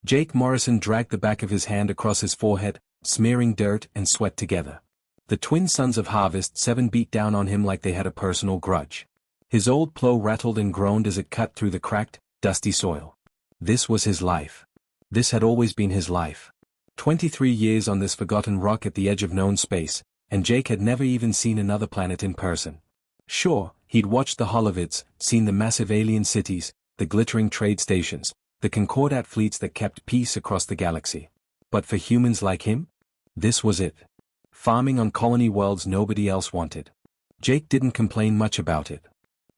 Jake Morrison dragged the back of his hand across his forehead, smearing dirt and sweat together. The twin sons of Harvest 7 beat down on him like they had a personal grudge. His old plow rattled and groaned as it cut through the cracked, dusty soil. This was his life. This had always been his life. 23 years on this forgotten rock at the edge of known space, and Jake had never even seen another planet in person. Sure, he'd watched the holovids, seen the massive alien cities, the glittering trade stations, the Concordat fleets that kept peace across the galaxy. But for humans like him? This was it. Farming on colony worlds nobody else wanted. Jake didn't complain much about it.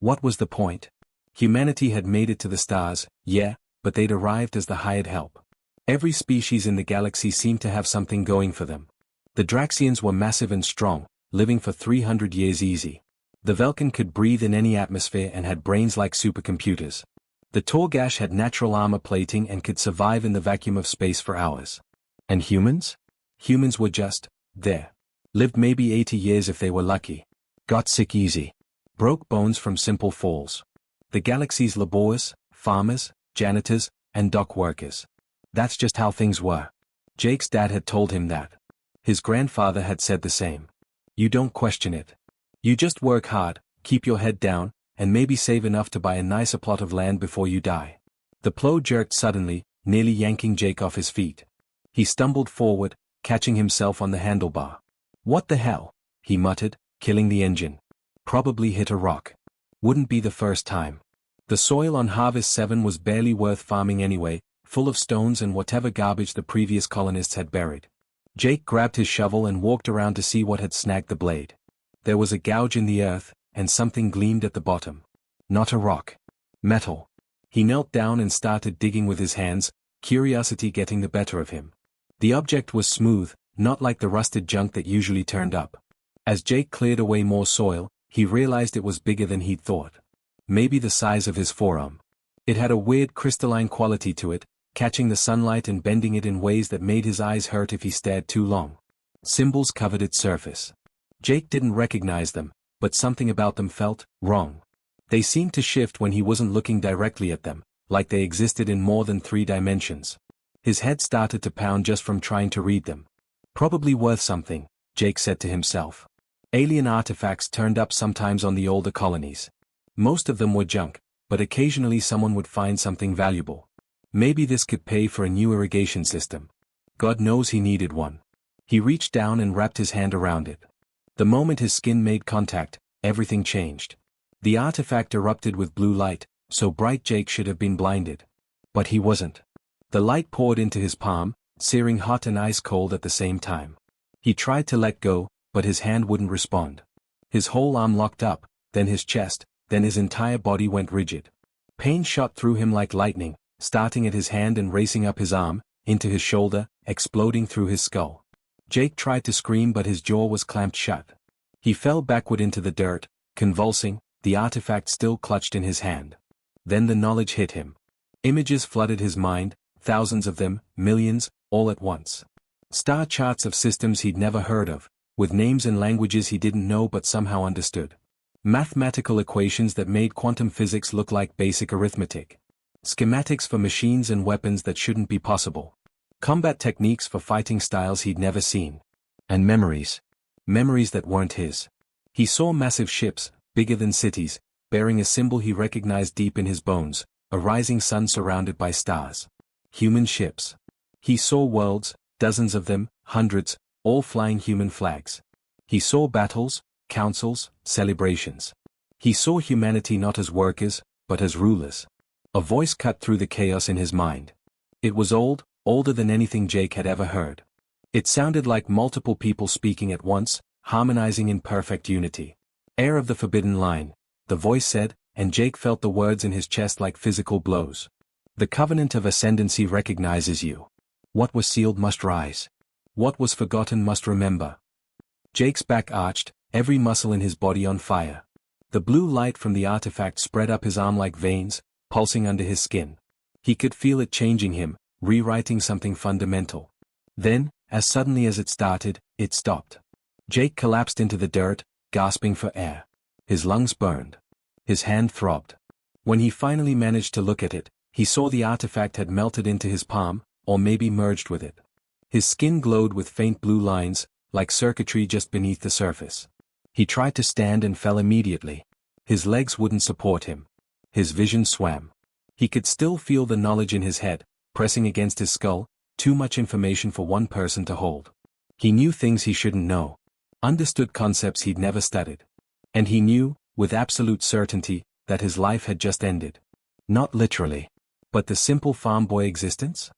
What was the point? Humanity had made it to the stars, yeah, but they'd arrived as the hired help. Every species in the galaxy seemed to have something going for them. The Draxians were massive and strong, living for 300 years easy. The Velkin could breathe in any atmosphere and had brains like supercomputers. The Torgash had natural armor plating and could survive in the vacuum of space for hours. And humans? Humans were just there. Lived maybe 80 years if they were lucky. Got sick easy. Broke bones from simple falls. The galaxy's laborers, farmers, janitors, and dock workers. That's just how things were. Jake's dad had told him that. His grandfather had said the same. You don't question it. You just work hard, keep your head down, and maybe save enough to buy a nicer plot of land before you die. The plow jerked suddenly, nearly yanking Jake off his feet. He stumbled forward, catching himself on the handlebar. What the hell? He muttered, killing the engine. Probably hit a rock. Wouldn't be the first time. The soil on Harvest 7 was barely worth farming anyway, full of stones and whatever garbage the previous colonists had buried. Jake grabbed his shovel and walked around to see what had snagged the blade. There was a gouge in the earth, and something gleamed at the bottom. Not a rock. Metal. He knelt down and started digging with his hands, curiosity getting the better of him. The object was smooth, not like the rusted junk that usually turned up. As Jake cleared away more soil, he realized it was bigger than he'd thought. Maybe the size of his forearm. It had a weird crystalline quality to it, catching the sunlight and bending it in ways that made his eyes hurt if he stared too long. Symbols covered its surface. Jake didn't recognize them, but something about them felt wrong. They seemed to shift when he wasn't looking directly at them, like they existed in more than 3 dimensions. His head started to pound just from trying to read them. Probably worth something, Jake said to himself. Alien artifacts turned up sometimes on the older colonies. Most of them were junk, but occasionally someone would find something valuable. Maybe this could pay for a new irrigation system. God knows he needed one. He reached down and wrapped his hand around it. The moment his skin made contact, everything changed. The artifact erupted with blue light, so bright Jake should have been blinded. But he wasn't. The light poured into his palm, searing hot and ice cold at the same time. He tried to let go, but his hand wouldn't respond. His whole arm locked up, then his chest, then his entire body went rigid. Pain shot through him like lightning, starting at his hand and racing up his arm, into his shoulder, exploding through his skull. Jake tried to scream but his jaw was clamped shut. He fell backward into the dirt, convulsing, the artifact still clutched in his hand. Then the knowledge hit him. Images flooded his mind, thousands of them, millions, all at once. Star charts of systems he'd never heard of, with names and languages he didn't know but somehow understood. Mathematical equations that made quantum physics look like basic arithmetic. Schematics for machines and weapons that shouldn't be possible. Combat techniques for fighting styles he'd never seen. And memories. Memories that weren't his. He saw massive ships, bigger than cities, bearing a symbol he recognized deep in his bones, a rising sun surrounded by stars. Human ships. He saw worlds, dozens of them, hundreds, all flying human flags. He saw battles, councils, celebrations. He saw humanity not as workers, but as rulers. A voice cut through the chaos in his mind. It was old, older than anything Jake had ever heard. It sounded like multiple people speaking at once, harmonizing in perfect unity. Heir of the Forbidden Line, the voice said, and Jake felt the words in his chest like physical blows. The covenant of ascendancy recognizes you. What was sealed must rise. What was forgotten must remember. Jake's back arched, every muscle in his body on fire. The blue light from the artifact spread up his arm like veins, pulsing under his skin. He could feel it changing him, rewriting something fundamental. Then, as suddenly as it started, it stopped. Jake collapsed into the dirt, gasping for air. His lungs burned. His hand throbbed. When he finally managed to look at it, he saw the artifact had melted into his palm, or maybe merged with it. His skin glowed with faint blue lines, like circuitry just beneath the surface. He tried to stand and fell immediately. His legs wouldn't support him. His vision swam. He could still feel the knowledge in his head, pressing against his skull, too much information for one person to hold. He knew things he shouldn't know. Understood concepts he'd never studied. And he knew, with absolute certainty, that his life had just ended. Not literally. But the simple farm boy existence?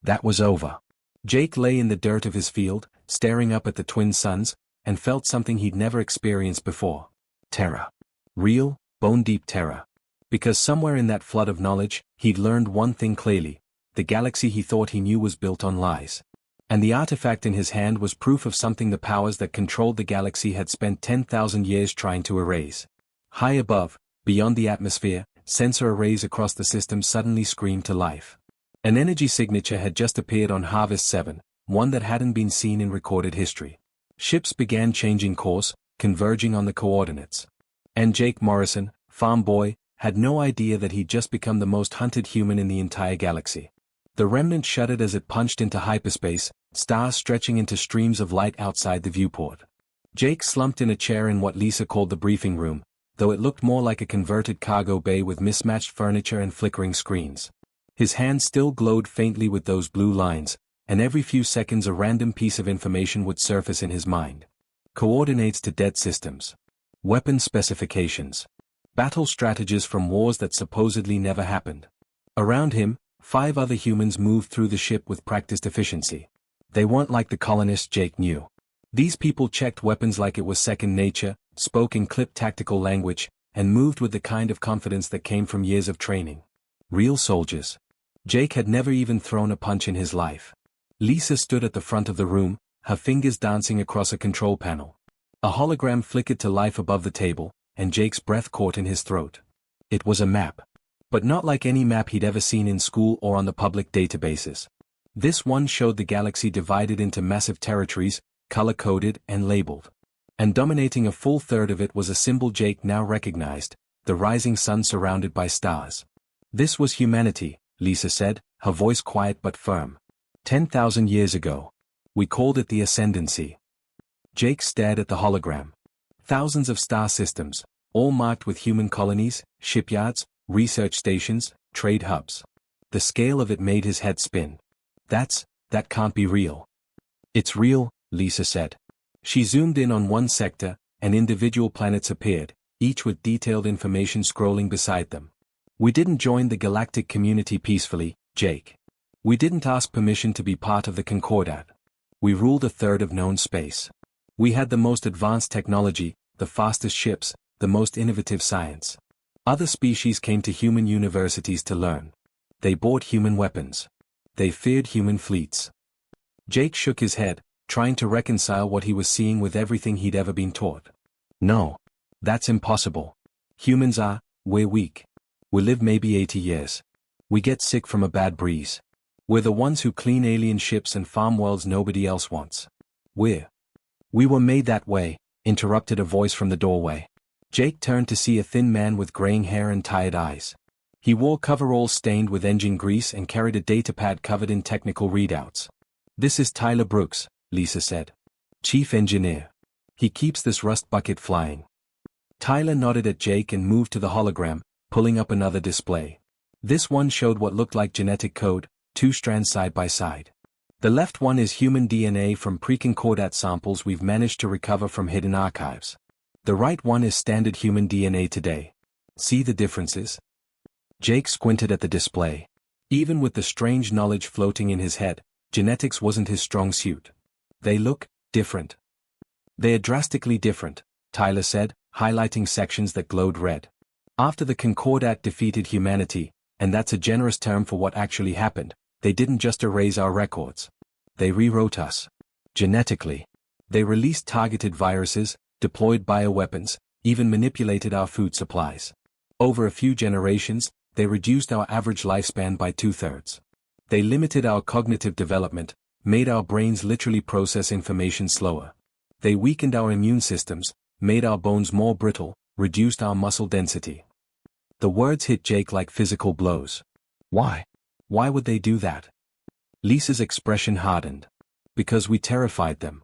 That was over. Jake lay in the dirt of his field, staring up at the twin suns, and felt something he'd never experienced before. Terror. Real, bone-deep terror. Because somewhere in that flood of knowledge, he'd learned one thing clearly: the galaxy he thought he knew was built on lies. And the artifact in his hand was proof of something the powers that controlled the galaxy had spent 10,000 years trying to erase. High above, beyond the atmosphere, sensor arrays across the system suddenly screamed to life. An energy signature had just appeared on Harvest 7, one that hadn't been seen in recorded history. Ships began changing course, converging on the coordinates. And Jake Morrison, farm boy, had no idea that he'd just become the most hunted human in the entire galaxy. The remnant shuddered as it punched into hyperspace, stars stretching into streams of light outside the viewport. Jake slumped in a chair in what Lisa called the briefing room, though it looked more like a converted cargo bay with mismatched furniture and flickering screens. His hand still glowed faintly with those blue lines, and every few seconds a random piece of information would surface in his mind. Coordinates to dead systems. Weapon specifications. Battle strategies from wars that supposedly never happened. Around him, 5 other humans moved through the ship with practiced efficiency. They weren't like the colonists Jake knew. These people checked weapons like it was second nature, spoke in clipped tactical language, and moved with the kind of confidence that came from years of training. Real soldiers. Jake had never even thrown a punch in his life. Lisa stood at the front of the room, her fingers dancing across a control panel. A hologram flickered to life above the table, and Jake's breath caught in his throat. It was a map. But not like any map he'd ever seen in school or on the public databases. This one showed the galaxy divided into massive territories, color-coded and labeled. And dominating a full third of it was a symbol Jake now recognized: the rising sun surrounded by stars. This was humanity, Lisa said, her voice quiet but firm. 10,000 years ago. We called it the Ascendancy. Jake stared at the hologram. Thousands of star systems, all marked with human colonies, shipyards, research stations, trade hubs. The scale of it made his head spin. That can't be real. It's real, Lisa said. She zoomed in on one sector, and individual planets appeared, each with detailed information scrolling beside them. We didn't join the galactic community peacefully, Jake. We didn't ask permission to be part of the Concordat. We ruled a third of known space. We had the most advanced technology, the fastest ships, the most innovative science. Other species came to human universities to learn. They bought human weapons. They feared human fleets. Jake shook his head, trying to reconcile what he was seeing with everything he'd ever been taught. No. That's impossible. Humans we're weak. We live maybe 80 years. We get sick from a bad breeze. We're the ones who clean alien ships and farm worlds nobody else wants. We were made that way, interrupted a voice from the doorway. Jake turned to see a thin man with graying hair and tired eyes. He wore coveralls stained with engine grease and carried a datapad covered in technical readouts. This is Tyler Brooks, Lisa said. Chief engineer. He keeps this rust bucket flying. Tyler nodded at Jake and moved to the hologram, pulling up another display. This one showed what looked like genetic code, 2 strands side by side. The left one is human DNA from pre-Concordat samples we've managed to recover from hidden archives. The right one is standard human DNA today. See the differences? Jake squinted at the display. Even with the strange knowledge floating in his head, genetics wasn't his strong suit. They look different. They're drastically different, Tyler said, highlighting sections that glowed red. After the Concordat defeated humanity, and that's a generous term for what actually happened, they didn't just erase our records. They rewrote us. Genetically. They released targeted viruses, deployed bioweapons, even manipulated our food supplies. Over a few generations, they reduced our average lifespan by 2/3. They limited our cognitive development, made our brains literally process information slower. They weakened our immune systems, made our bones more brittle, reduced our muscle density. The words hit Jake like physical blows. Why? Why would they do that? Lisa's expression hardened. Because we terrified them.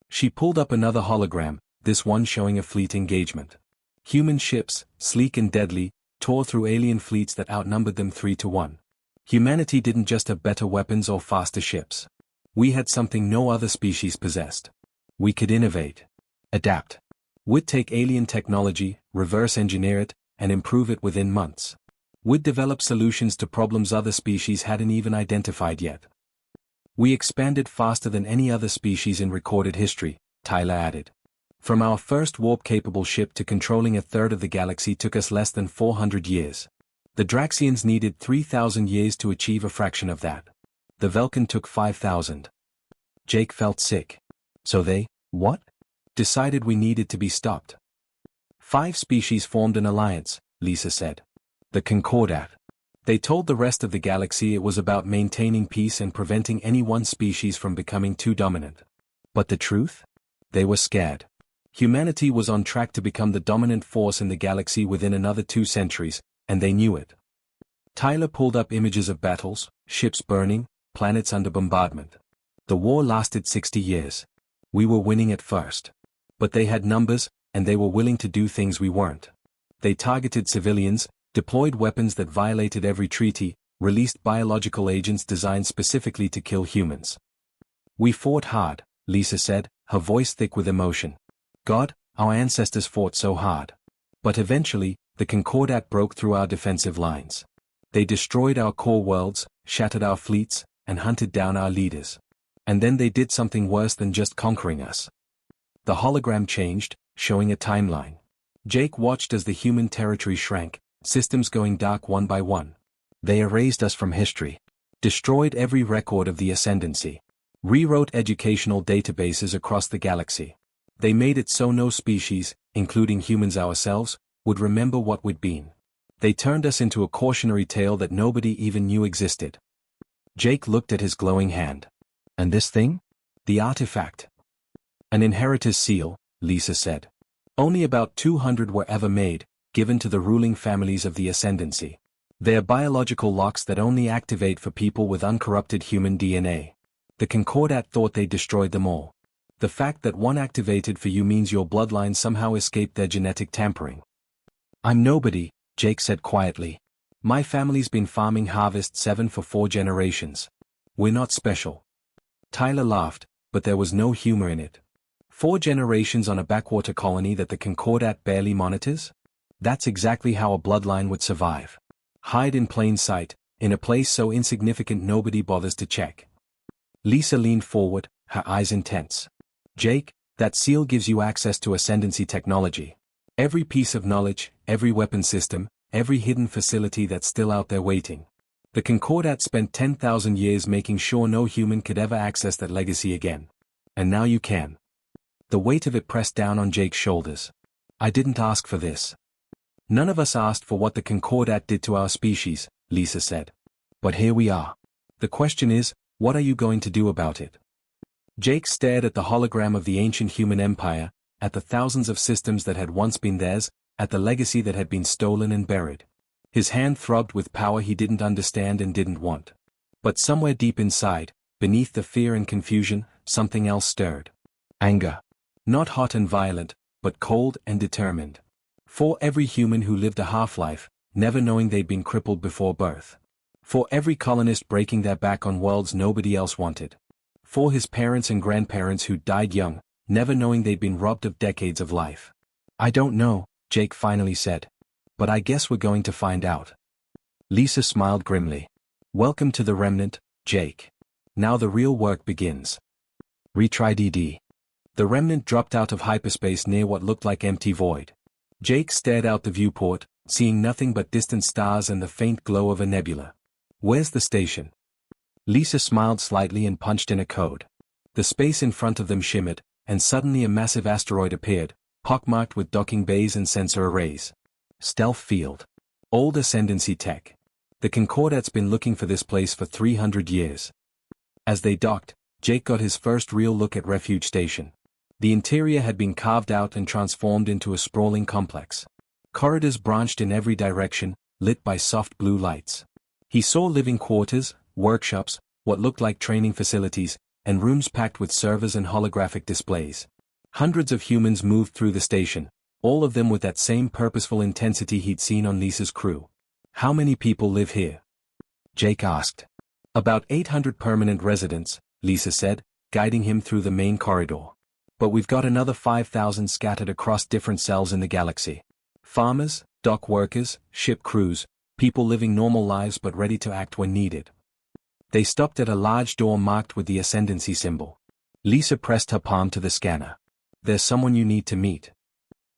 She pulled up another hologram, this one showing a fleet engagement. Human ships, sleek and deadly, tore through alien fleets that outnumbered them 3-1. Humanity didn't just have better weapons or faster ships. We had something no other species possessed. We could innovate. Adapt. We'd take alien technology, reverse engineer it, and improve it within months. We'd develop solutions to problems other species hadn't even identified yet. We expanded faster than any other species in recorded history, Tyler added. From our first warp-capable ship to controlling a third of the galaxy took us less than 400 years. The Draxians needed 3,000 years to achieve a fraction of that. The Velkin took 5,000. Jake felt sick. So they, what? Decided we needed to be stopped. 5 species formed an alliance, Lisa said. The Concordat. They told the rest of the galaxy it was about maintaining peace and preventing any one species from becoming too dominant. But the truth? They were scared. Humanity was on track to become the dominant force in the galaxy within another 2 centuries, and they knew it. Tyler pulled up images of battles, ships burning, planets under bombardment. The war lasted 60 years. We were winning at first. But they had numbers, and they were willing to do things we weren't. They targeted civilians, deployed weapons that violated every treaty, released biological agents designed specifically to kill humans. We fought hard, Lisa said, her voice thick with emotion. God, our ancestors fought so hard. But eventually, the Concordat broke through our defensive lines. They destroyed our core worlds, shattered our fleets, and hunted down our leaders. And then they did something worse than just conquering us. The hologram changed, showing a timeline. Jake watched as the human territory shrank, systems going dark one by one. They erased us from history. Destroyed every record of the ascendancy. Rewrote educational databases across the galaxy. They made it so no species, including humans ourselves, would remember what we'd been. They turned us into a cautionary tale that nobody even knew existed. Jake looked at his glowing hand. And this thing? The artifact. An inheritor's seal, Lisa said. Only about 200 were ever made, given to the ruling families of the ascendancy. They are biological locks that only activate for people with uncorrupted human DNA. The Concordat thought they destroyed them all. The fact that one activated for you means your bloodline somehow escaped their genetic tampering. I'm nobody, Jake said quietly. My family's been farming Harvest 7 for 4 generations. We're not special. Tyler laughed, but there was no humor in it. 4 generations on a backwater colony that the Concordat barely monitors? That's exactly how a bloodline would survive. Hide in plain sight, in a place so insignificant nobody bothers to check. Lisa leaned forward, her eyes intense. Jake, that seal gives you access to ascendancy technology. Every piece of knowledge, every weapon system, every hidden facility that's still out there waiting. The Concordat spent 10,000 years making sure no human could ever access that legacy again. And now you can. The weight of it pressed down on Jake's shoulders. I didn't ask for this. None of us asked for what the Concordat did to our species, Lisa said. But here we are. The question is, what are you going to do about it? Jake stared at the hologram of the ancient human empire, at the thousands of systems that had once been theirs, at the legacy that had been stolen and buried. His hand throbbed with power he didn't understand and didn't want. But somewhere deep inside, beneath the fear and confusion, something else stirred. Anger. Not hot and violent, but cold and determined. For every human who lived a half-life, never knowing they'd been crippled before birth. For every colonist breaking their back on worlds nobody else wanted. For his parents and grandparents who died young, never knowing they'd been robbed of decades of life. I don't know, Jake finally said. But I guess we're going to find out. Lisa smiled grimly. Welcome to the Remnant, Jake. Now the real work begins. Retry DD. The Remnant dropped out of hyperspace near what looked like empty void. Jake stared out the viewport, seeing nothing but distant stars and the faint glow of a nebula. Where's the station? Lisa smiled slightly and punched in a code. The space in front of them shimmered, and suddenly a massive asteroid appeared, pockmarked with docking bays and sensor arrays. Stealth field. Old ascendancy tech. The Concordat's been looking for this place for 300 years. As they docked, Jake got his first real look at Refuge Station. The interior had been carved out and transformed into a sprawling complex. Corridors branched in every direction, lit by soft blue lights. He saw living quarters, workshops, what looked like training facilities, and rooms packed with servers and holographic displays. Hundreds of humans moved through the station, all of them with that same purposeful intensity he'd seen on Lisa's crew. How many people live here? Jake asked. About 800 permanent residents, Lisa said, guiding him through the main corridor. But we've got another 5,000 scattered across different cells in the galaxy. Farmers, dock workers, ship crews, people living normal lives but ready to act when needed. They stopped at a large door marked with the ascendancy symbol. Lisa pressed her palm to the scanner. There's someone you need to meet.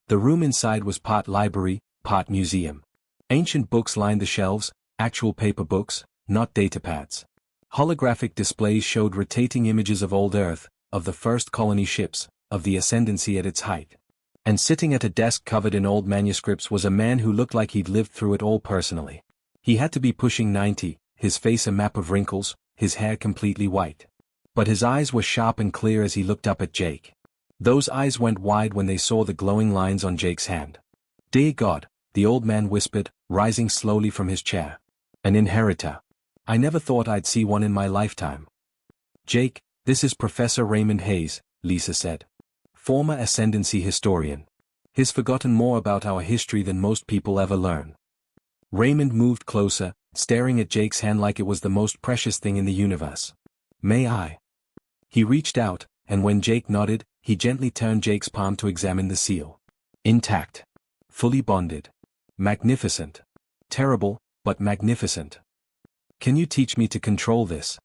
The room inside was part library, part museum. Ancient books lined the shelves, actual paper books, not datapads. Holographic displays showed rotating images of old Earth, of the first colony ships, of the ascendancy at its height. And sitting at a desk covered in old manuscripts was a man who looked like he'd lived through it all personally. He had to be pushing 90, his face a map of wrinkles, his hair completely white. But his eyes were sharp and clear as he looked up at Jake. Those eyes went wide when they saw the glowing lines on Jake's hand. Dear God, the old man whispered, rising slowly from his chair. An inheritor. I never thought I'd see one in my lifetime. Jake, this is Professor Raymond Hayes, Lisa said. Former ascendancy historian. He's forgotten more about our history than most people ever learn. Raymond moved closer, staring at Jake's hand like it was the most precious thing in the universe. May I? He reached out, and when Jake nodded, he gently turned Jake's palm to examine the seal. Intact. Fully bonded. Magnificent. Terrible, but magnificent. Can you teach me to control this?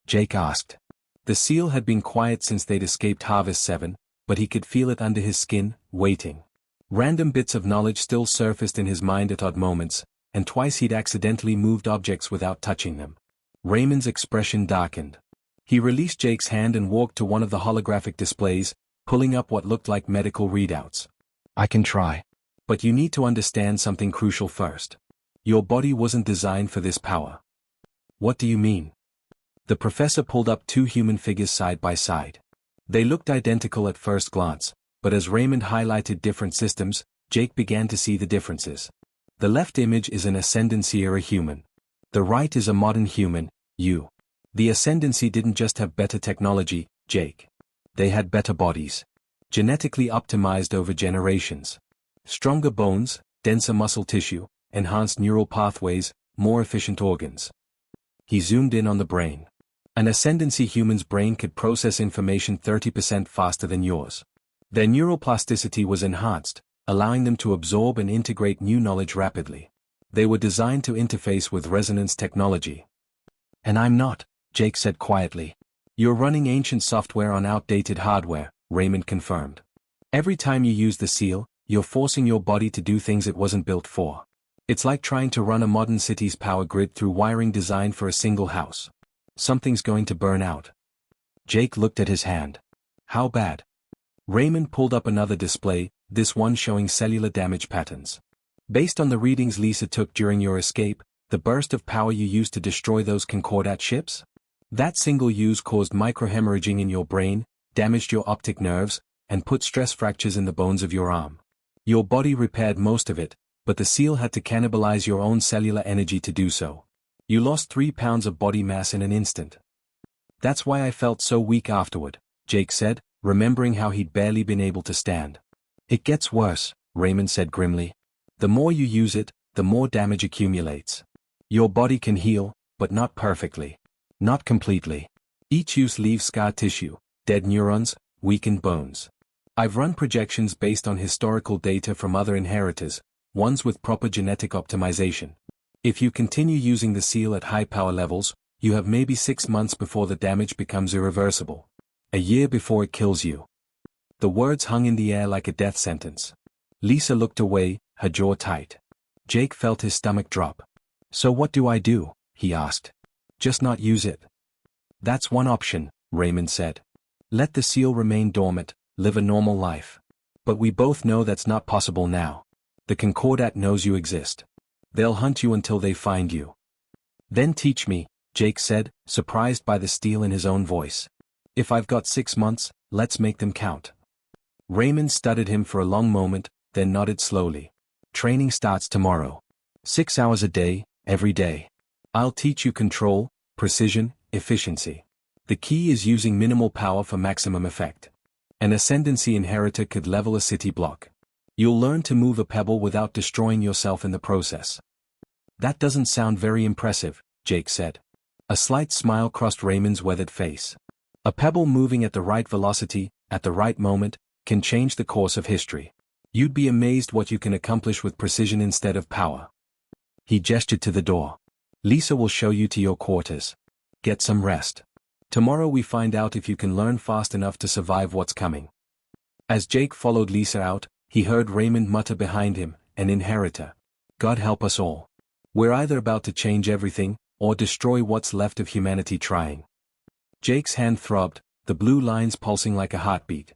Jake asked. The seal had been quiet since they'd escaped Harvest 7, but he could feel it under his skin, waiting. Random bits of knowledge still surfaced in his mind at odd moments, and twice he'd accidentally moved objects without touching them. Raymond's expression darkened. He released Jake's hand and walked to one of the holographic displays, pulling up what looked like medical readouts. I can try. But you need to understand something crucial first. Your body wasn't designed for this power. What do you mean? The professor pulled up two human figures side by side. They looked identical at first glance, but as Raymond highlighted different systems, Jake began to see the differences. The left image is an Ascendancy-era human. The right is a modern human, you. The Ascendancy didn't just have better technology, Jake. They had better bodies. Genetically optimized over generations. Stronger bones, denser muscle tissue, enhanced neural pathways, more efficient organs. He zoomed in on the brain. An Ascendancy human's brain could process information 30% faster than yours. Their neuroplasticity was enhanced, allowing them to absorb and integrate new knowledge rapidly. They were designed to interface with resonance technology. And I'm not, Jake said quietly. You're running ancient software on outdated hardware, Raymond confirmed. Every time you use the seal, you're forcing your body to do things it wasn't built for. It's like trying to run a modern city's power grid through wiring designed for a single house. Something's going to burn out. Jake looked at his hand. How bad? Raymond pulled up another display, this one showing cellular damage patterns. Based on the readings Lisa took during your escape, the burst of power you used to destroy those Concordat ships? That single use caused microhemorrhaging in your brain, damaged your optic nerves, and put stress fractures in the bones of your arm. Your body repaired most of it, but the seal had to cannibalize your own cellular energy to do so. You lost 3 pounds of body mass in an instant. That's why I felt so weak afterward, Jake said, remembering how he'd barely been able to stand. It gets worse, Raymond said grimly. The more you use it, the more damage accumulates. Your body can heal, but not perfectly. Not completely. Each use leaves scar tissue, dead neurons, weakened bones. I've run projections based on historical data from other inheritors, ones with proper genetic optimization. If you continue using the seal at high power levels, you have maybe 6 months before the damage becomes irreversible. A year before it kills you. The words hung in the air like a death sentence. Lisa looked away, her jaw tight. Jake felt his stomach drop. So what do I do? He asked. Just not use it. That's one option, Raymond said. Let the seal remain dormant, live a normal life. But we both know that's not possible now. The Concordat knows you exist. They'll hunt you until they find you. Then teach me, Jake said, surprised by the steel in his own voice. If I've got 6 months, let's make them count. Raymond studied him for a long moment, then nodded slowly. Training starts tomorrow. 6 hours a day, every day. I'll teach you control, precision, efficiency. The key is using minimal power for maximum effect. An ascendancy inheritor could level a city block. You'll learn to move a pebble without destroying yourself in the process. That doesn't sound very impressive, Jake said. A slight smile crossed Raymond's weathered face. A pebble moving at the right velocity, at the right moment, can change the course of history. You'd be amazed what you can accomplish with precision instead of power. He gestured to the door. Lisa will show you to your quarters. Get some rest. Tomorrow we find out if you can learn fast enough to survive what's coming. As Jake followed Lisa out, he heard Raymond mutter behind him, an inheritor. God help us all. We're either about to change everything, or destroy what's left of humanity trying. Jake's hand throbbed, the blue lines pulsing like a heartbeat.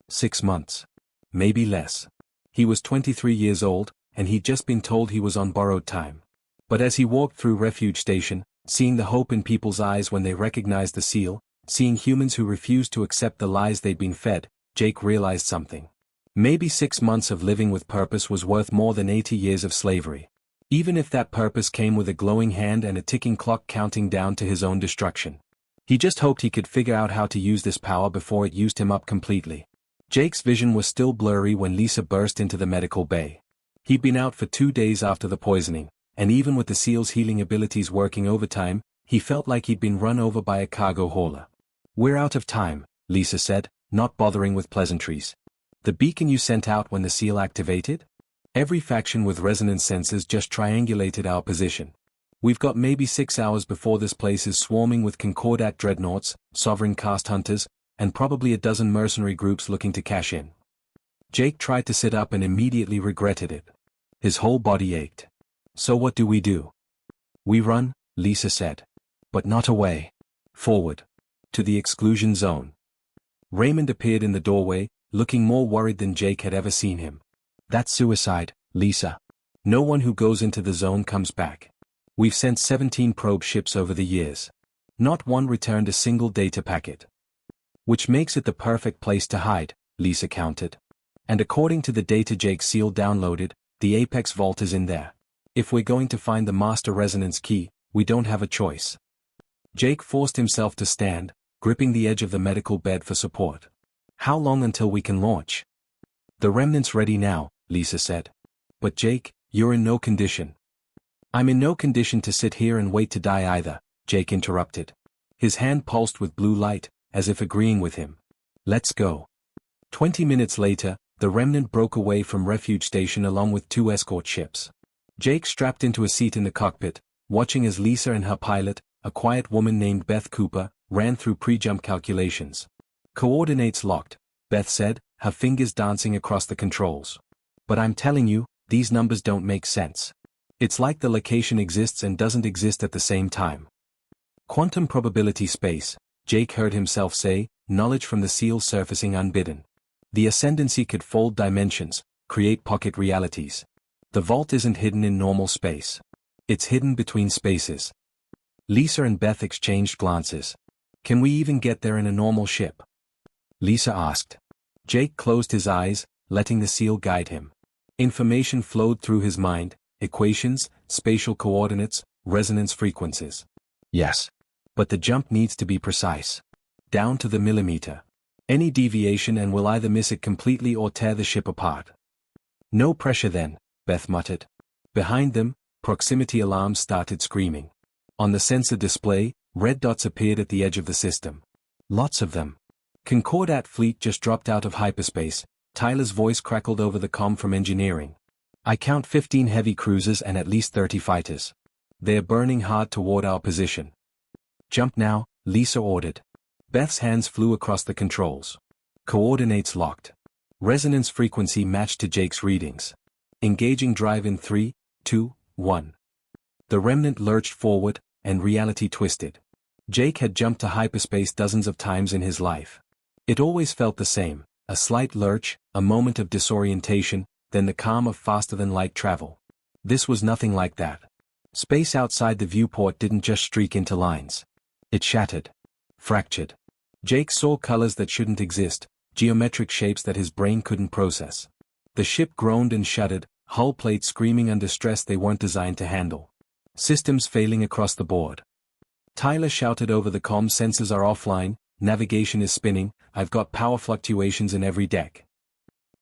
6 months. Maybe less. He was 23 years old, and he'd just been told he was on borrowed time. But as he walked through Refuge Station, seeing the hope in people's eyes when they recognized the seal, seeing humans who refused to accept the lies they'd been fed, Jake realized something. Maybe 6 months of living with purpose was worth more than 80 years of slavery. Even if that purpose came with a glowing hand and a ticking clock counting down to his own destruction. He just hoped he could figure out how to use this power before it used him up completely. Jake's vision was still blurry when Lisa burst into the medical bay. He'd been out for 2 days after the poisoning, and even with the seal's healing abilities working overtime, he felt like he'd been run over by a cargo hauler. "We're out of time," Lisa said, not bothering with pleasantries. "The beacon you sent out when the seal activated? Every faction with resonance sensors just triangulated our position. We've got maybe 6 hours before this place is swarming with Concordat dreadnoughts, sovereign caste hunters, and probably a dozen mercenary groups looking to cash in." Jake tried to sit up and immediately regretted it. His whole body ached. "So what do we do?" "We run," Lisa said. "But not away. Forward. To the exclusion zone." Raymond appeared in the doorway, looking more worried than Jake had ever seen him. "That's suicide, Lisa. No one who goes into the zone comes back. We've sent 17 probe ships over the years. Not one returned a single data packet. Which makes it the perfect place to hide," Lisa countered. "And according to the data Jake Seal downloaded, the Apex Vault is in there. If we're going to find the master resonance key, we don't have a choice." Jake forced himself to stand, gripping the edge of the medical bed for support. "How long until we can launch?" "The remnant's ready now," Lisa said. "But Jake, you're in no condition." "I'm in no condition to sit here and wait to die either," Jake interrupted. His hand pulsed with blue light, as if agreeing with him. "Let's go." 20 minutes later, the remnant broke away from Refuge Station along with 2 escort ships. Jake strapped into a seat in the cockpit, watching as Lisa and her pilot, a quiet woman named Beth Cooper, ran through pre-jump calculations. "Coordinates locked," Beth said, her fingers dancing across the controls. "But I'm telling you, these numbers don't make sense. It's like the location exists and doesn't exist at the same time." "Quantum probability space," Jake heard himself say, knowledge from the seal surfacing unbidden. The ascendancy could fold dimensions, create pocket realities. The vault isn't hidden in normal space. It's hidden between spaces. Lisa and Beth exchanged glances. "Can we even get there in a normal ship?" Lisa asked. Jake closed his eyes, letting the seal guide him. Information flowed through his mind, equations, spatial coordinates, resonance frequencies. "Yes. But the jump needs to be precise. Down to the millimeter. Any deviation and we'll either miss it completely or tear the ship apart." "No pressure then," Beth muttered. Behind them, proximity alarms started screaming. On the sensor display, red dots appeared at the edge of the system. "Lots of them. Concordat fleet just dropped out of hyperspace," Tyler's voice crackled over the comm from engineering. "I count 15 heavy cruisers and at least 30 fighters. They're burning hard toward our position." "Jump now," Lisa ordered. Beth's hands flew across the controls. Coordinates locked. Resonance frequency matched to Jake's readings. Engaging drive in 3, 2, 1. The remnant lurched forward, and reality twisted. Jake had jumped to hyperspace dozens of times in his life. It always felt the same, a slight lurch, a moment of disorientation, then the calm of faster-than-light travel. This was nothing like that. Space outside the viewport didn't just streak into lines. It shattered. Fractured. Jake saw colors that shouldn't exist, geometric shapes that his brain couldn't process. The ship groaned and shuddered, hull plates screaming under stress they weren't designed to handle. Systems failing across the board. Tyler shouted over the comm, "Sensors are offline, navigation is spinning, I've got power fluctuations in every deck."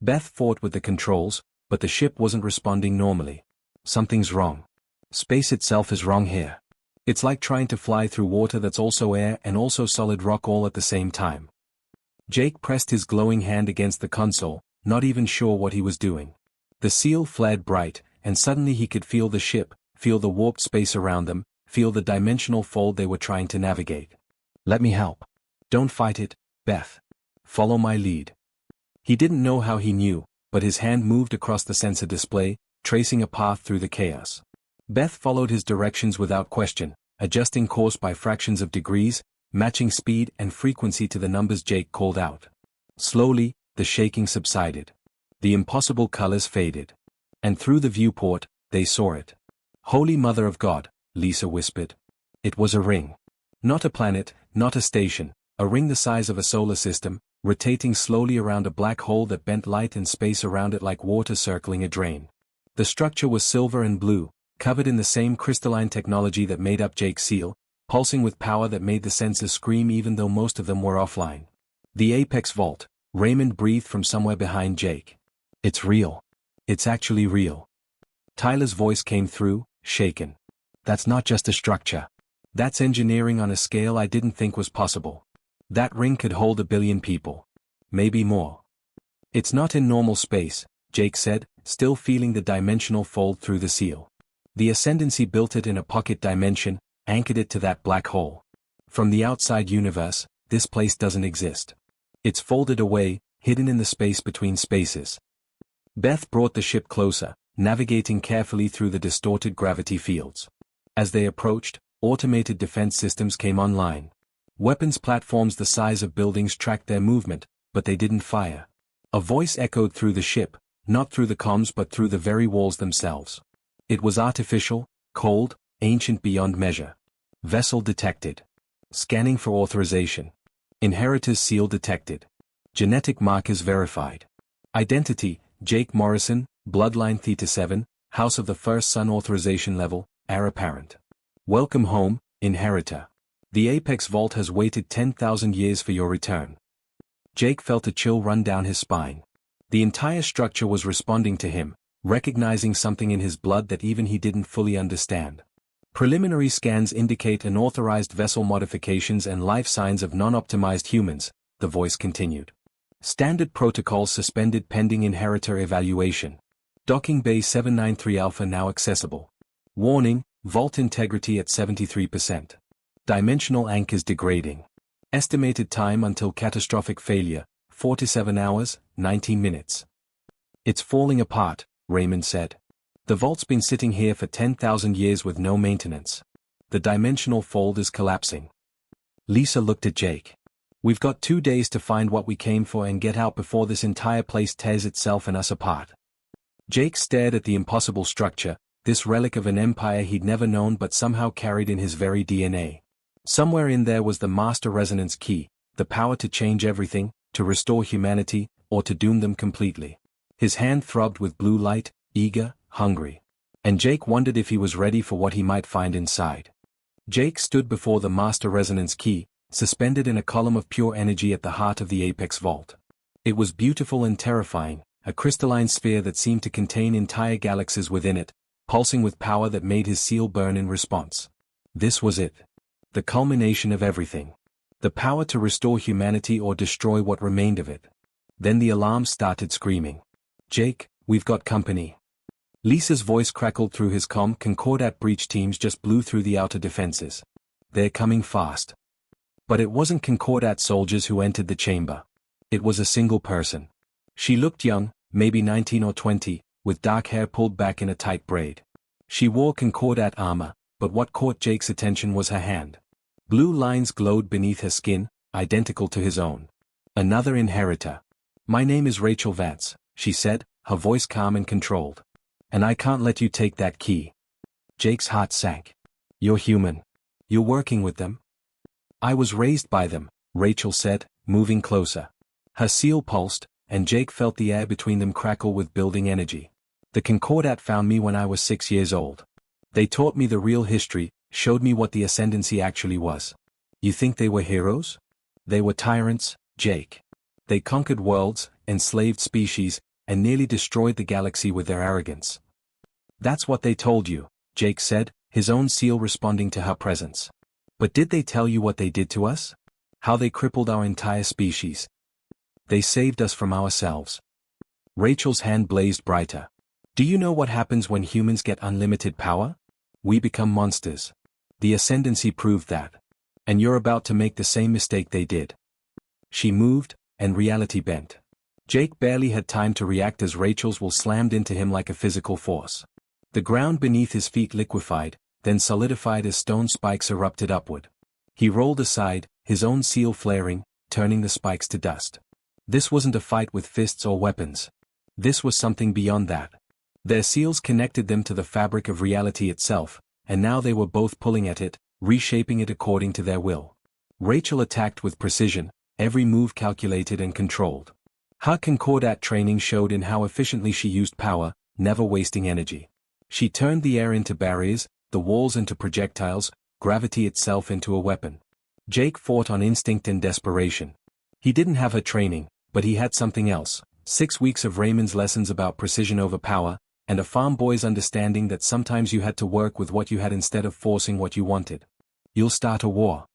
Beth fought with the controls, but the ship wasn't responding normally. Something's wrong. Space itself is wrong here. It's like trying to fly through water that's also air and also solid rock all at the same time. Jake pressed his glowing hand against the console, not even sure what he was doing. The seal flared bright, and suddenly he could feel the ship, feel the warped space around them, feel the dimensional fold they were trying to navigate. "Let me help." "Don't fight it, Beth. Follow my lead." He didn't know how he knew, but his hand moved across the sensor display, tracing a path through the chaos. Beth followed his directions without question, adjusting course by fractions of degrees, matching speed and frequency to the numbers Jake called out. Slowly, the shaking subsided. The impossible colors faded. And through the viewport, they saw it. "Holy Mother of God," Lisa whispered. It was a ring. Not a planet, not a station, a ring the size of a solar system, rotating slowly around a black hole that bent light and space around it like water circling a drain. The structure was silver and blue, covered in the same crystalline technology that made up Jake's seal, pulsing with power that made the sensors scream even though most of them were offline. "The Apex Vault," Raymond breathed from somewhere behind Jake. "It's real. It's actually real." Tyler's voice came through, shaken. "That's not just a structure. That's engineering on a scale I didn't think was possible. That ring could hold 1 billion people. Maybe more." "It's not in normal space," Jake said, still feeling the dimensional fold through the seal. "The Ascendancy built it in a pocket dimension, anchored it to that black hole. From the outside universe, this place doesn't exist. It's folded away, hidden in the space between spaces." Beth brought the ship closer, navigating carefully through the distorted gravity fields. As they approached, automated defense systems came online. Weapons platforms the size of buildings tracked their movement, but they didn't fire. A voice echoed through the ship, not through the comms but through the very walls themselves. It was artificial, cold, ancient beyond measure. "Vessel detected. Scanning for authorization. Inheritor's seal detected. Genetic markers verified. Identity, Jake Morrison, Bloodline Theta 7, House of the First Son authorization level, heir apparent. Welcome home, Inheritor. The Apex Vault has waited 10,000 years for your return." Jake felt a chill run down his spine. The entire structure was responding to him, recognizing something in his blood that even he didn't fully understand. "Preliminary scans indicate unauthorized vessel modifications and life signs of non-optimized humans," the voice continued. "Standard protocols suspended pending Inheritor evaluation. Docking Bay 793 Alpha now accessible. Warning, vault integrity at 73%. Dimensional anchors degrading. Estimated time until catastrophic failure, 47 hours, 19 minutes. It's falling apart," Raymond said. "The vault's been sitting here for 10,000 years with no maintenance. The dimensional fold is collapsing." Lisa looked at Jake. "We've got 2 days to find what we came for and get out before this entire place tears itself and us apart." Jake stared at the impossible structure, this relic of an empire he'd never known but somehow carried in his very DNA. Somewhere in there was the master resonance key, the power to change everything, to restore humanity, or to doom them completely. His hand throbbed with blue light, eager, hungry. And Jake wondered if he was ready for what he might find inside. Jake stood before the master resonance key, suspended in a column of pure energy at the heart of the Apex Vault. It was beautiful and terrifying, a crystalline sphere that seemed to contain entire galaxies within it, pulsing with power that made his seal burn in response. This was it. The culmination of everything. The power to restore humanity or destroy what remained of it. Then the alarm started screaming. "Jake, we've got company." Lisa's voice crackled through his comm. "Concordat breach teams just blew through the outer defenses. They're coming fast." But it wasn't Concordat soldiers who entered the chamber. It was a single person. She looked young, maybe 19 or 20, with dark hair pulled back in a tight braid. She wore Concordat armor, but what caught Jake's attention was her hand. Blue lines glowed beneath her skin, identical to his own. Another inheritor. "My name is Rachel Vance," she said, her voice calm and controlled. "And I can't let you take that key." Jake's heart sank. "You're human. You're working with them?" "I was raised by them," Rachel said, moving closer. Her seal pulsed, and Jake felt the air between them crackle with building energy. "The Concordat found me when I was 6 years old. They taught me the real history, showed me what the Ascendancy actually was. You think they were heroes? They were tyrants, Jake. They conquered worlds, enslaved species, and nearly destroyed the galaxy with their arrogance. That's what they told you, Jake said, his own seal responding to her presence. But did they tell you what they did to us? How they crippled our entire species? They saved us from ourselves. Rachel's hand blazed brighter. Do you know what happens when humans get unlimited power? We become monsters. The Ascendancy proved that. And you're about to make the same mistake they did. She moved, and reality bent. Jake barely had time to react as Rachel's will slammed into him like a physical force. The ground beneath his feet liquefied, then solidified as stone spikes erupted upward. He rolled aside, his own seal flaring, turning the spikes to dust. This wasn't a fight with fists or weapons. This was something beyond that. Their seals connected them to the fabric of reality itself, and now they were both pulling at it, reshaping it according to their will. Rachel attacked with precision, every move calculated and controlled. Her Concordat training showed in how efficiently she used power, never wasting energy. She turned the air into barriers, the walls into projectiles, gravity itself into a weapon. Jake fought on instinct and desperation. He didn't have her training, but he had something else. 6 weeks of Raymond's lessons about precision over power, and a farm boy's understanding that sometimes you had to work with what you had instead of forcing what you wanted. You'll start a war.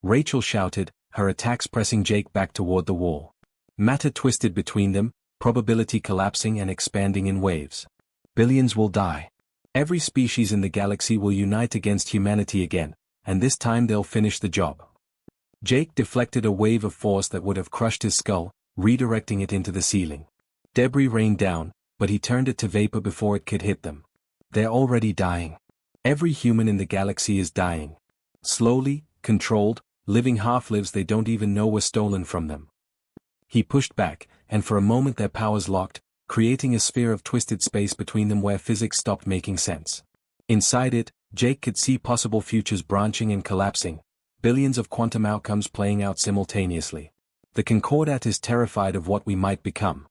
Rachel shouted, her attacks pressing Jake back toward the wall. Matter twisted between them, probability collapsing and expanding in waves. Billions will die. Every species in the galaxy will unite against humanity again, and this time they'll finish the job. Jake deflected a wave of force that would have crushed his skull, redirecting it into the ceiling. Debris rained down, but he turned it to vapor before it could hit them. They're already dying. Every human in the galaxy is dying. Slowly, controlled, living half-lives they don't even know were stolen from them. He pushed back, and for a moment their powers locked, creating a sphere of twisted space between them where physics stopped making sense. Inside it, Jake could see possible futures branching and collapsing, billions of quantum outcomes playing out simultaneously. The Concordat is terrified of what we might become.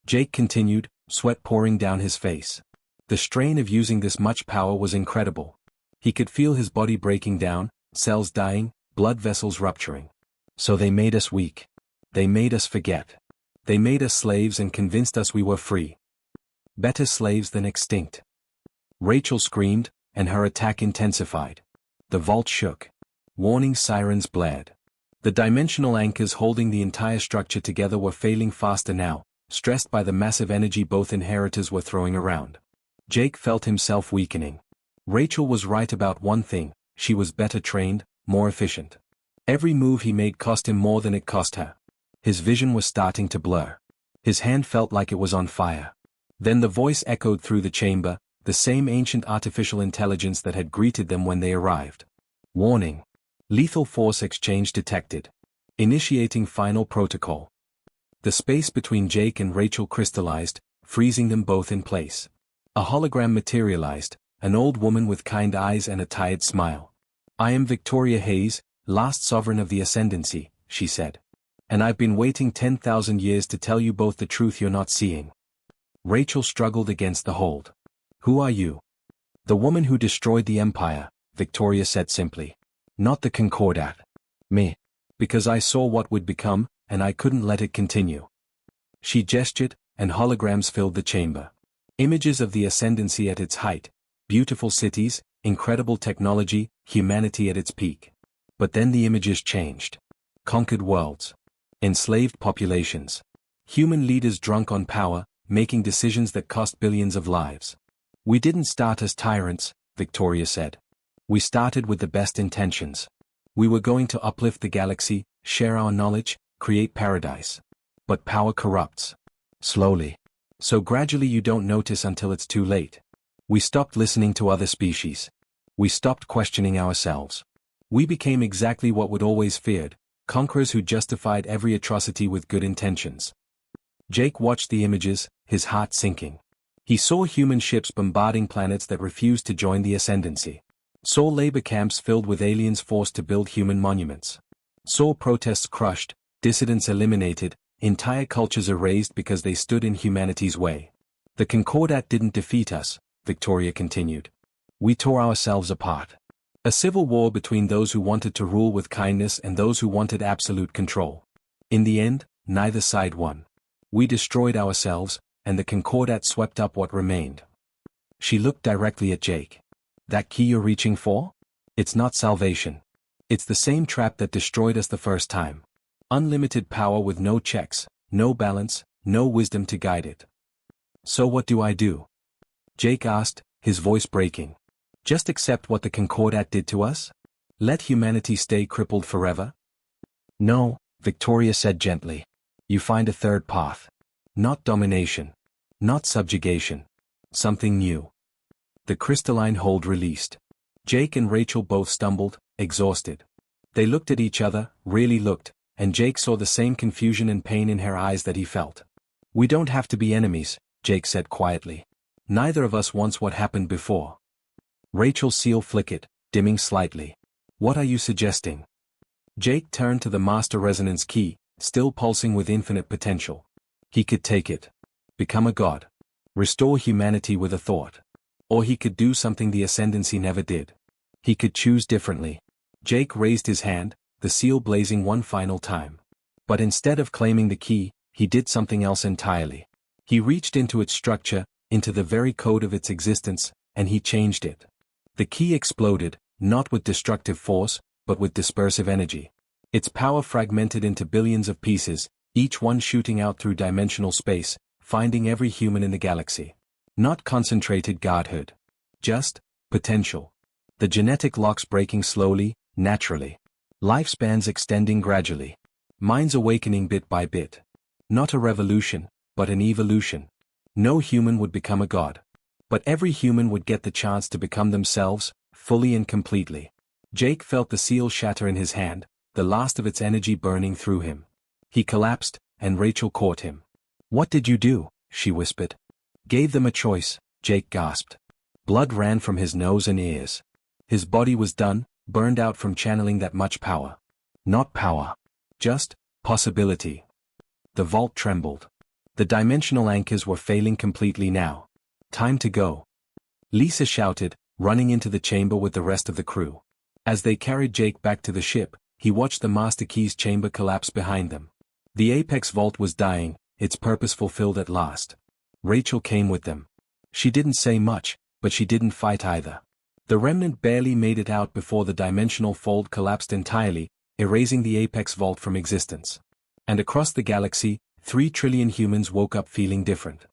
Jake continued, sweat pouring down his face. The strain of using this much power was incredible. He could feel his body breaking down, cells dying, blood vessels rupturing. So they made us weak. They made us forget. They made us slaves and convinced us we were free. Better slaves than extinct. Rachel screamed, and her attack intensified. The vault shook. Warning sirens blared. The dimensional anchors holding the entire structure together were failing faster now, stressed by the massive energy both inheritors were throwing around. Jake felt himself weakening. Rachel was right about one thing, she was better trained, more efficient. Every move he made cost him more than it cost her. His vision was starting to blur. His hand felt like it was on fire. Then the voice echoed through the chamber, the same ancient artificial intelligence that had greeted them when they arrived. Warning. Lethal force exchange detected. Initiating final protocol. The space between Jake and Rachel crystallized, freezing them both in place. A hologram materialized, an old woman with kind eyes and a tired smile. I am Victoria Hayes, last sovereign of the Ascendancy, she said. And I've been waiting 10,000 years to tell you both the truth you're not seeing. Rachel struggled against the hold. Who are you? The woman who destroyed the Empire, Victoria said simply. Not the Concordat. Me. Because I saw what would become, and I couldn't let it continue. She gestured, and holograms filled the chamber. Images of the Ascendancy at its height, beautiful cities, incredible technology, humanity at its peak. But then the images changed. Conquered worlds. Enslaved populations. Human leaders drunk on power, making decisions that cost billions of lives. We didn't start as tyrants, Victoria said. We started with the best intentions. We were going to uplift the galaxy, share our knowledge, create paradise. But power corrupts. Slowly. So gradually you don't notice until it's too late. We stopped listening to other species. We stopped questioning ourselves. We became exactly what we'd always feared, conquerors who justified every atrocity with good intentions. Jake watched the images, his heart sinking. He saw human ships bombarding planets that refused to join the Ascendancy. Saw labor camps filled with aliens forced to build human monuments. Saw protests crushed, dissidents eliminated, entire cultures erased because they stood in humanity's way. The Concordat didn't defeat us, Victoria continued. We tore ourselves apart. A civil war between those who wanted to rule with kindness and those who wanted absolute control. In the end, neither side won. We destroyed ourselves, and the Concordat swept up what remained. She looked directly at Jake. That key you're reaching for? It's not salvation. It's the same trap that destroyed us the first time. Unlimited power with no checks, no balance, no wisdom to guide it. So what do I do? Jake asked, his voice breaking. Just accept what the Concordat did to us? Let humanity stay crippled forever? No, Victoria said gently. You find a third path. Not domination. Not subjugation. Something new. The crystalline hold released. Jake and Rachel both stumbled, exhausted. They looked at each other, really looked, and Jake saw the same confusion and pain in her eyes that he felt. We don't have to be enemies, Jake said quietly. Neither of us wants what happened before. Rachel's seal flickered, dimming slightly. What are you suggesting? Jake turned to the master resonance key, still pulsing with infinite potential. He could take it. Become a god. Restore humanity with a thought. Or he could do something the Ascendancy never did. He could choose differently. Jake raised his hand, the seal blazing one final time. But instead of claiming the key, he did something else entirely. He reached into its structure, into the very code of its existence, and he changed it. The key exploded, not with destructive force, but with dispersive energy. Its power fragmented into billions of pieces, each one shooting out through dimensional space, finding every human in the galaxy. Not concentrated godhood. Just potential. The genetic locks breaking slowly, naturally. Lifespans extending gradually. Minds awakening bit by bit. Not a revolution, but an evolution. No human would become a god. But every human would get the chance to become themselves, fully and completely. Jake felt the seal shatter in his hand, the last of its energy burning through him. He collapsed, and Rachel caught him. What did you do? She whispered. Gave them a choice, Jake gasped. Blood ran from his nose and ears. His body was done, burned out from channeling that much power. Not power. Just possibility. The vault trembled. The dimensional anchors were failing completely now. Time to go. Lisa shouted, running into the chamber with the rest of the crew. As they carried Jake back to the ship, he watched the Master Key's chamber collapse behind them. The Apex Vault was dying, its purpose fulfilled at last. Rachel came with them. She didn't say much, but she didn't fight either. The remnant barely made it out before the dimensional fold collapsed entirely, erasing the Apex Vault from existence. And across the galaxy, 3 trillion humans woke up feeling different.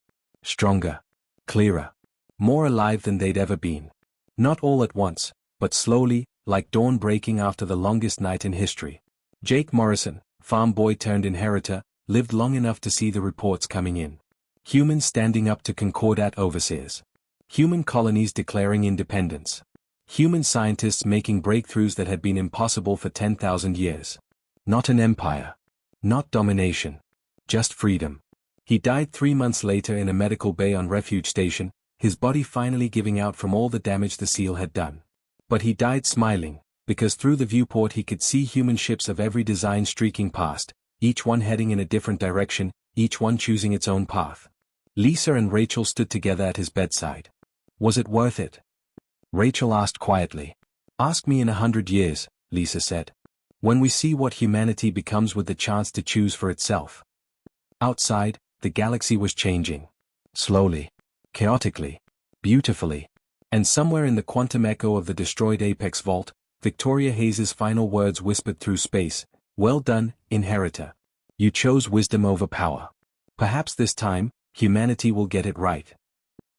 Stronger. Clearer. More alive than they'd ever been. Not all at once, but slowly, like dawn breaking after the longest night in history. Jake Morrison, farm boy turned inheritor, lived long enough to see the reports coming in. Humans standing up to Concordat overseers. Human colonies declaring independence. Human scientists making breakthroughs that had been impossible for 10,000 years. Not an empire. Not domination. Just freedom. He died 3 months later in a medical bay on Refuge Station, his body finally giving out from all the damage the seal had done. But he died smiling, because through the viewport he could see human ships of every design streaking past, each one heading in a different direction, each one choosing its own path. Lisa and Rachel stood together at his bedside. Was it worth it? Rachel asked quietly. Ask me in 100 years, Lisa said. When we see what humanity becomes with the chance to choose for itself. Outside, the galaxy was changing. Slowly. Chaotically. Beautifully. And somewhere in the quantum echo of the destroyed Apex Vault, Victoria Hayes's final words whispered through space, "Well done, inheritor. You chose wisdom over power. Perhaps this time, humanity will get it right."